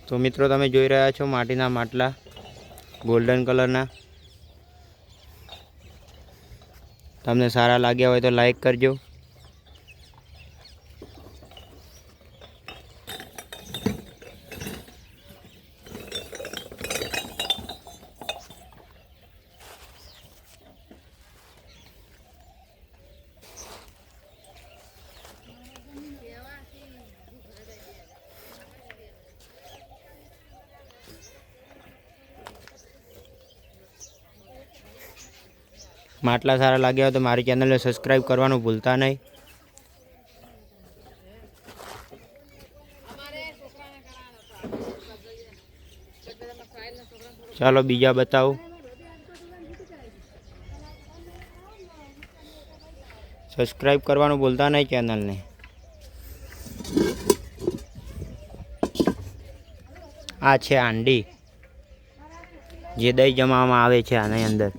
તો મિત્રો તમે જોઈ રહ્યા છો માટીના માટલા ગોલ્ડન કલરના। તમને સારા લાગ્યા હોય તો લાઈક કરજો। માટલા સારા લાગ્યા હોય તો મારી ચેનલને સબસ્ક્રાઈબ કરવાનું ભૂલતા નહીં। ચાલો બીજા બતાવું। સબસ્ક્રાઈબ કરવાનું ભૂલતા નહીં ચેનલને। આ છે હાંડી, જે દહીં જમાવવામાં આવે છે આની અંદર।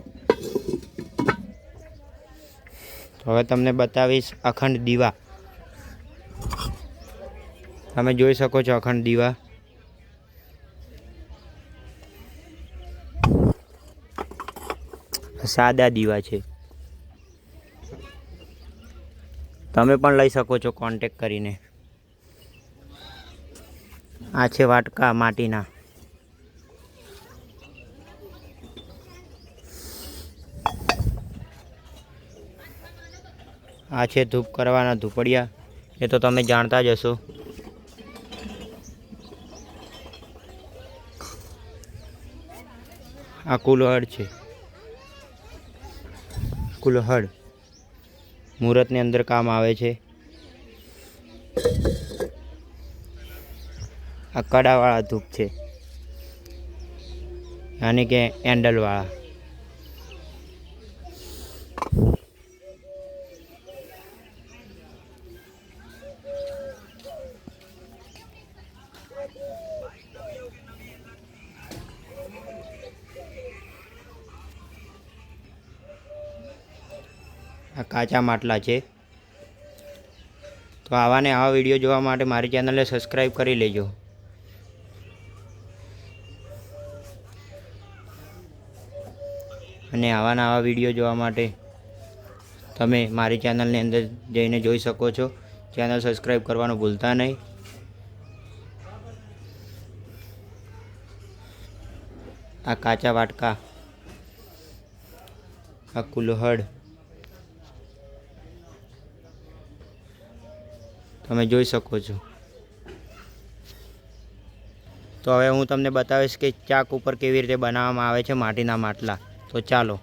હવે તમને બતાવીશ અખંડ દીવા। તમે જોઈ શકો છો અખંડ દીવા। સાદા દીવા છે, તમે પણ લઈ શકો છો કોન્ટેક કરીને। આ છે વાટકા માટીના। આ છે ધૂપ કરવાના ધૂપડિયા, એ તો તમે જાણતા જ હશો। આ કુલહળ છે, કુલહળ મુહૂર્તની અંદર કામ આવે છે। આ કડાવાળા ધૂપ છે, યાની કે એન્ડલવાળા। આ કાચા માટલા છે। તો આવા ને આવા વિડીયો જોવા માટે મારી ચેનલને સબસ્ક્રાઈબ કરી લેજો। અને આવા આવા વિડીયો જોવા માટે તમે મારી ચેનલની અંદર જઈને જોઈ શકો છો। ચેનલ સબસ્ક્રાઈબ કરવાનું ભૂલતા નહીં। આ કાચા વાટકા, આ કુલહળ તમે જોઈ શકો છો। તો હવે હું તમને બતાવીશ કે ચાક ઉપર કેવી રીતે બનાવવામાં આવે છે માટીના માટલા। તો ચાલો।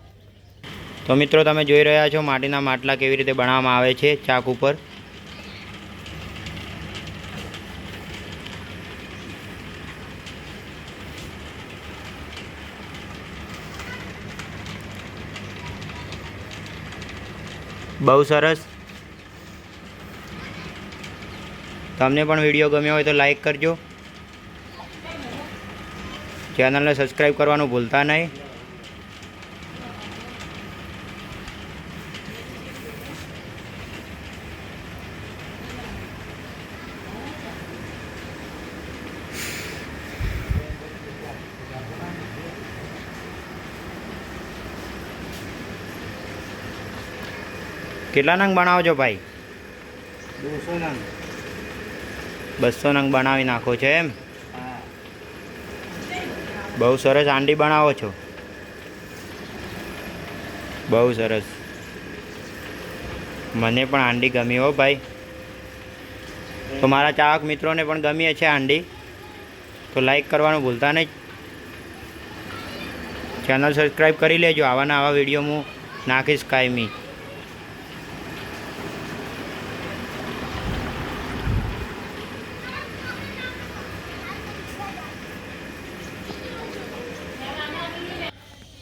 તો મિત્રો તમે જોઈ રહ્યા છો માટીના માટલા કેવી રીતે બનાવવામાં આવે છે ચાક ઉપર। બહુ સરસ। તમને પણ વિડીયો ગમ્યો હોય તો લાઈક કરજો, ચેનલને સબસ્ક્રાઈબ કરવાનું ભૂલતા નહીં। કેટલા નંગ બનાવો છો ભાઈ? 200 નંગ। 200 નંગ બનાવી નાખો છો એમ? બહુ સરસ હાંડી બનાવો છો, બહુ સરસ। મને પણ હાંડી ગમી હો ભાઈ। તો મારા ચાહક મિત્રોને પણ ગમી છે હાંડી, તો લાઈક કરવાનું ભૂલતા નહીં। ચેનલ સબસ્ક્રાઈબ કરી લેજો, આવાના આવા વિડીયો હું નાખીશ કાયમી।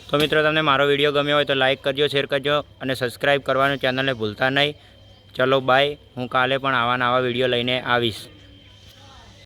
તો મિત્રો તમને મારો વિડીયો ગમ્યો હોય તો લાઈક કરજો, શેર કરજો અને સબસ્ક્રાઈબ કરવાનું ચેનલને ભૂલતા નહીં। ચલો બાય, હું કાલે પણ આવા વિડીયો લઈને આવીશ।